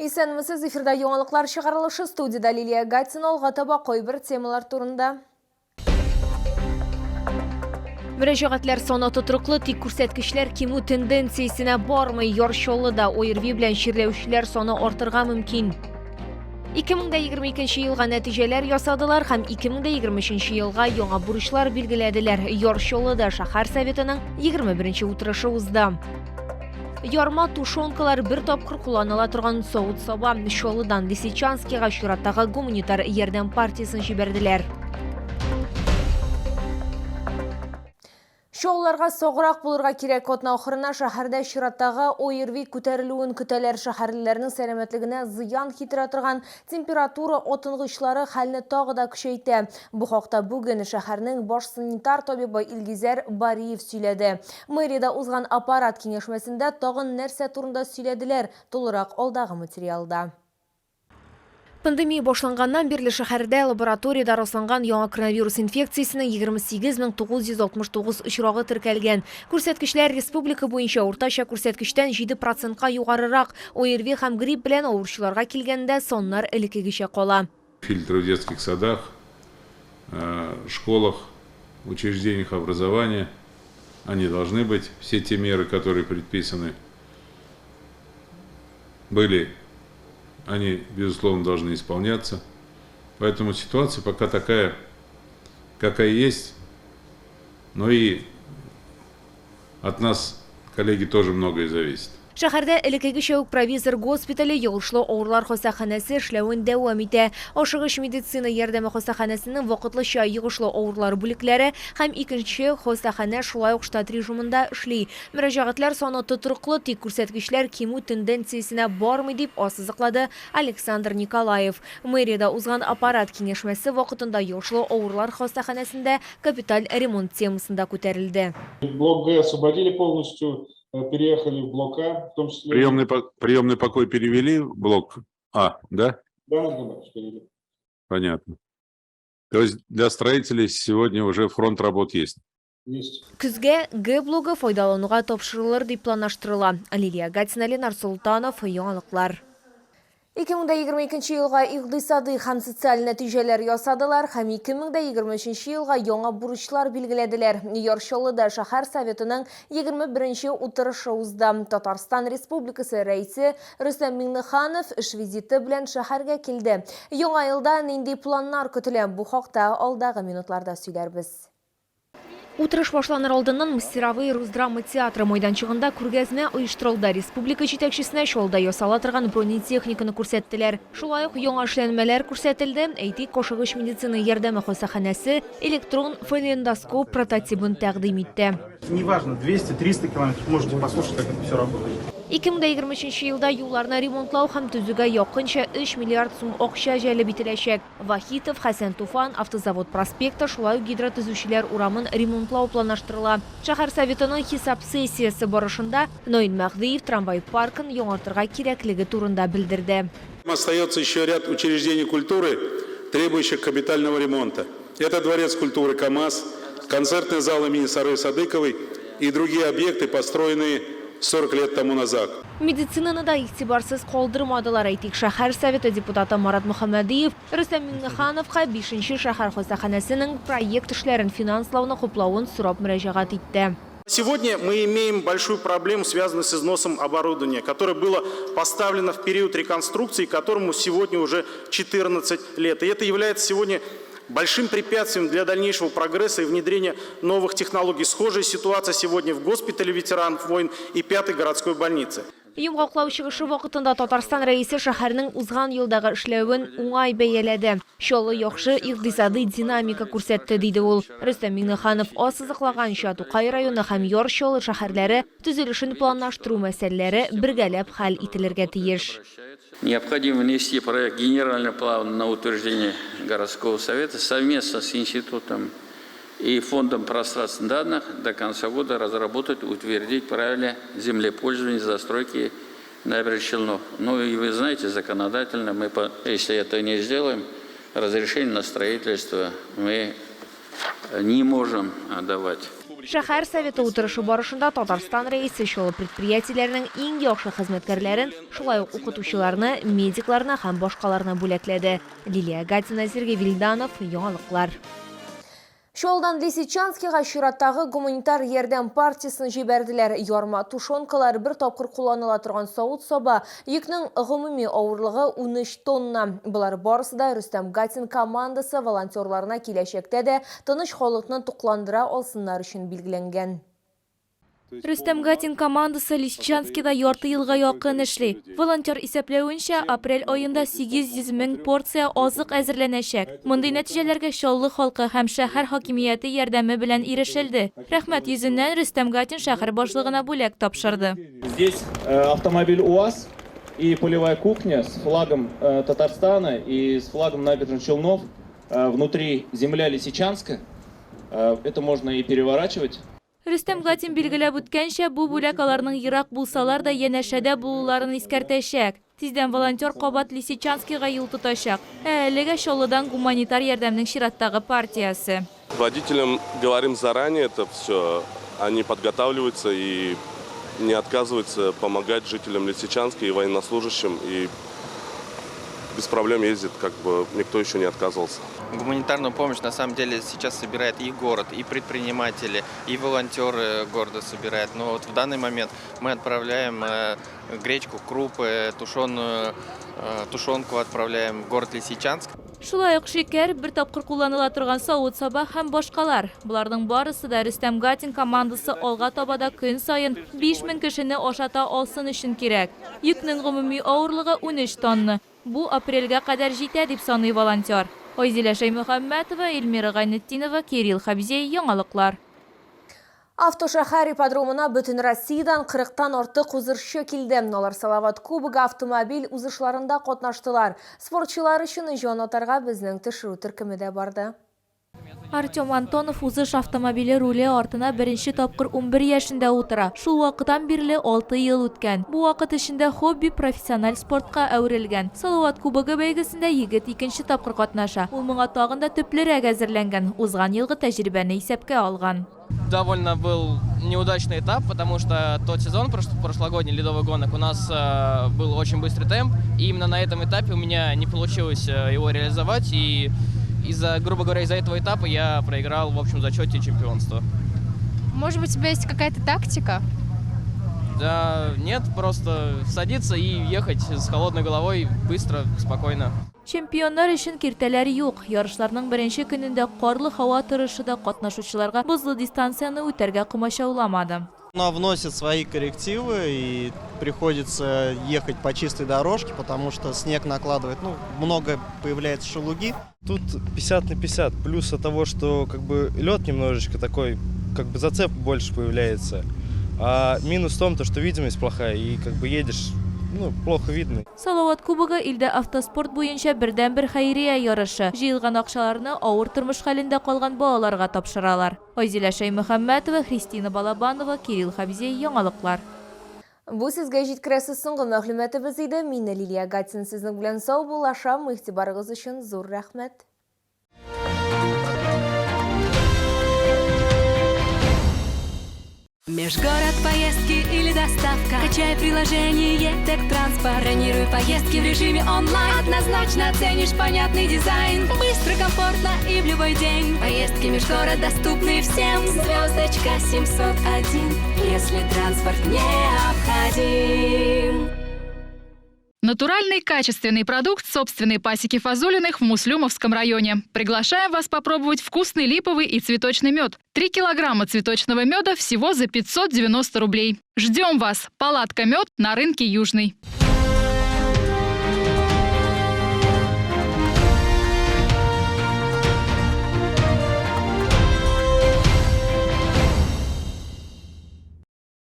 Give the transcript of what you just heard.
Исәнмесез, эфирда яңалыклар чыгарылышы, студияда Лилия Гатина, алга таба койбір темалар турында. Мөрәҗәгатьләр саны тотрыклы, тик күрсәткечләр кимү тенденциясенә бармый. Яршоллыда ОРВ белән чирләүчеләр саны артырга мөмкин. 2022 елга нәтиҗәләр ясадылар һәм 2023 елга яңа бурычлар билгеләделәр. Яршоллыда шәһәр советының 21-нче утырышы узды. Ярма тушонкалар бер тапкыр кулланыла торган савыт-саба Чоллыдан Лисичанскига чираттагы гуманитар ярдәм партиясын җибәрделәр. Чолларга сограк булырга кирәк. Атна ахырына шәһәрдә чираттагы ОРВ күтәрелүен көтәләр. Шәһәрләрнең сәламәтлегенә зыян китерә торган температура отынгычлары хәлне тагы да көчәйтә. Бу хакта бүген шәһәрнең баш санитар табибы Илгизәр Бариев сөйләде. Мэриядә узган аппарат киңәшмәсендә тагын нәрсә турында сөйләделәр. Тулырак алдагы материалда. Пандемия башланганнан бирле шәһәрдә лабораторияда расланган яңа коронавирус инфекциясенең 28969 очрагы теркәлгән. Күрсәткечләр республика буенча уртача күрсәткечтән 7%-ка югарырак. ОРВ һәм грипп белән авыручыларга килгәндә соннар элеккегечә кала. Фильтры в детских садах, школах, учреждениях образования, они должны быть. Все те меры, которые предписаны, были. Они, безусловно, должны исполняться. Поэтому ситуация пока такая, какая есть. Но и от нас, коллеги, тоже многое зависит. Шәһәрдә элеккегечә үк провизор госпитале, йогышлы авырлар хастаханәсе эшләвен дәвам итә. Ашыгыч медицина ярдәме хастаханәсенең вакытлыча йогышлы авырлар бүлекләре һәм икенче хастаханә шулай ук штат режимында эшли. Мөрәҗәгатьләр саны тотрыклы, тик күрсәткечләр кимү тенденциясенә бармый дип ассызыклады Александр Николаев. Мэриядә узган аппарат киңәшмәсе вакытында йогышлы авырлар хастаханәсендә капиталь ремонт темасында күтәрелде. Блок Г освободили полностью. Переехали в блок А, в том числе... Приемный покой перевели в блок А, да? Да, перевели. Понятно. То есть для строителей сегодня уже фронт работ есть? Есть. Күзгә Г блогы файдалануга тапшырылыр дип планлаштырыла. Лилия Гатина, Ленар Султанов, яңалыклар. 2022 елга икътисади һәм социаль нәтиҗәләр ясадылар һәм 2023 елга яңа бурычлар билгеләделәр. Яршоллыда шәһәр советының 21-нче утырышы узды. Татарстан Республикасы рәисе Рөстәм Миңнеханов эш визиты белән шәһәргә килде. Яңа елда нинди планнар көтелә? Бу хакта алдагы минутларда сөйләрбез. Утырыш башланыр алдыннан Мастеровой Русдрама театры майданчыгында күргәзмә оештырылды. Республика җитәкчесенә Чоллыда ясала торган бронетехниканы күрсәттеләр. Шулай ук яңа эшләнмәләр күрсәтелде. Әйтик, ашыгыч медицина ярдәме хастаханәсе электрон фонендоскоп прототипын тәкъдим итте. Неважно, 200-300 километров, можете послушать, как это все работает. 2023 елда юлларны ремонтлау һәм төзүгә якынча 3 миллиард сум акча җәлеп ителәчәк. Вахитов, Хәсән Туфан, автозавод проспекты, шулай ук гидротөзүчеләр урамын ремонтлау планлаштырыла. Шәһәр советының хисап сессиясе барышында Ноин Мәхдиев трамвай паркын яңартырга кирәклеге турында белдерде. Остается еще ряд учреждений культуры, требующих капитального ремонта. Это дворец культуры КАМАЗ, концертный зал имени Сары Садыковой и другие объекты, построенные 40 лет тому назад. Медицинаны да игътибарсыз калдырмадылар. Әйтик, шәһәр советы депутаты Марат Мөхәммәдиев Рөстәм Миңнехановка 5-нче шәһәр хастаханәсенең проект эшләрен финанслауны хуплавын сорап мөрәҗәгать итте. Сегодня мы имеем большую проблему, связанную с износом оборудования, которое было поставлено в период реконструкции, которому сегодня уже 14 лет. И это является сегодня большим препятствием для дальнейшего прогресса и внедрения новых технологий. Схожая ситуация сегодня в госпитале ветеранов войн и 5-й городской больнице. Йомгаклау чыгышы вакытында Татарстан рәисе шәһәрнең узган елдагы эшләвен уңай бәяләде. Чоллы яхшы икътисади динамика күрсәтте, диде ул. Рөстәм Миңнеханов ассызыклаганча Тукай районы һәм Яршолы шәһәрләре төзелешен планлаштыру мәсьәләләре бергәләп хәл ителергә тиеш. Необходимо внести проект генерального плана на утверждение городского совета совместно с институтом и фондом пространственных данных до конца года разработать, утвердить правила землепользования застройки набережных Челнов. Ну и вы знаете, законодательно, если это не сделаем, разрешение на строительство мы не можем давать. Шәһәр советы утырышы барышында Татарстан рейсы шулы предприятиеләрнең иң яхшы хезмәткәрләрен, шулай ук укытучыларны, медикларны һәм башкаларны бүләкләде. Лилия Гатина, Сергей Вильданов, яңалыклар. Шолдан Лисичанскига чираттагы гуманитар ярдәм партиясын җибәрделәр. Ярма тушонкалар бер тапкыр кулланыла торган савыт саба, йөкнең гомуми авырлыгы 13 тонна. Булар барысы да Рөстәм Гатин командасы волонтерларына киләчәктә дә тыныч халыкны тукландыра алсыннар өчен билгеләнгән. Рөстәм Гатин командасы Лисичанскида ярты елга якын эшли. Волонтер исәпләвенчә, апрель аенда 800 мең порция азык әзерләнәчәк. Мондый нәтиҗәләргә Чаллы халкы һәм шәһәр хакимияте ярдәме белән ирешелде. Рәхмәт йөзеннән Рөстәм Гатин шәһәр башлыгына бүләк тапшырды. Здесь автомобиль УАЗ и полевая кухня с флагом Татарстана и с флагом набережных Челнов. Внутри земля Лисичанска. Это можно и переворачивать. Рөстәм Гатин билгеләп үткәнчә, бу бүләк аларның ерак булсалар да янәшәдә булуларын искәртәчәк. Тиздән волонтер кабат Лисичанскига юл тотачак. Әлегә Чаллыдан гуманитар ярдәмнең чираттагы партиясе. Водителям говорим заранее это все. Они подготавливаются и не отказываются помогать жителям Лисичанска и военнослужащим. И без проблем ездит, как бы никто еще не отказывался. Гуманитарную помощь на самом деле сейчас собирает и город, и предприниматели, и волонтеры города собирают. Но вот в данный момент мы отправляем гречку, крупы, тушенку отправляем в город Лисичанск. Шулай ук шикәр, бер тапкыр кулланыла торган савыт саба һәм башкалар. Буларның барысы да Рөстәм Гатин командасы алга табада көн сайын 5000 кешене ашата алсын өчен кирәк. Йөкнең гомуми авырлыгы 13 тонна. Бу апрельгә кадәр җитә дип саный волонтер. Айзилә Шәймөхәммәтова, Эльмира Гайнетдинова, Кирилл Хабзей, яңалыклар. Автошәһәр ипподромына бөтен Россиядан 40-тан артык узырчы килде. Алар Салават кубогы автомобиль узышларында катнаштылар. Спортчылар өчен җан атарга безнең төшерү төркеме дә барды. Артем Антонов узыш автомобиле руле артына беренче тапкыр 11 яшендә утыра. Шул вакыттан бирле 6 ел үткән. Бу вакыт эчендә хобби профессиональ спортка әверелгән. Салават кубогы бәйгесендә егет икенче тапкыр катнаша. Ул моңа тагын да төплерәк әзерләнгән. Узган елгы тәҗрибәне исәпкә алган. Довольно был неудачный этап, потому что тот сезон, прошлогодний ледовый гонок, у нас был очень быстрый темп. И именно на этом этапе у меня не получилось его реализовать. И грубо говоря, из-за этого этапа я проиграл в общем зачете чемпионства. Может быть, у тебя есть какая-то тактика? Да, нет, просто садиться и ехать с холодной головой быстро, спокойно. Чемпионнар өчен киртәләр юк. Ярышларның беренче көнендә карлы һава торышы да катнашучыларга бозлы дистанцияны үтәргә комачауламады. Она вносит свои коррективы и приходится ехать по чистой дорожке, потому что снег накладывает, много появляется шелуги. Тут 50 на 50, плюс от того, что лед немножечко такой, зацеп больше появляется. А минус в том, что видимость плохая и едешь, плохо видно. Салават кубогы илдә автоспорт буенча бердән-бер хәйрия ярышы. Җыелган акчаларны авыр тормыш хәлендә калган балаларга тапшыралар. Айзилә Шәймөхәммәтова, Христина Балабанова, Кирилл Хабзей, яңалыклар. Бу сезгә җиткерәсе соңгы мәгълүматыбыз иде. Мин Лилия Гатин сезнең белән сау булашам. Игътибарыгыз өчен зур рәхмәт. Межгород поездки или доставка. Качай приложение Тек-Транспорт. Бронируй поездки в режиме онлайн. Однозначно оценишь понятный дизайн. Быстро, комфортно и в любой день. Поездки межгород доступны всем. Звездочка 701, если транспорт необходим. Натуральный качественный продукт собственной пасеки Фазулиных в Муслюмовском районе. Приглашаем вас попробовать вкусный липовый и цветочный мед. 3 килограмма цветочного меда всего за 590 рублей. Ждем вас! Палатка «Мед» на рынке Южный.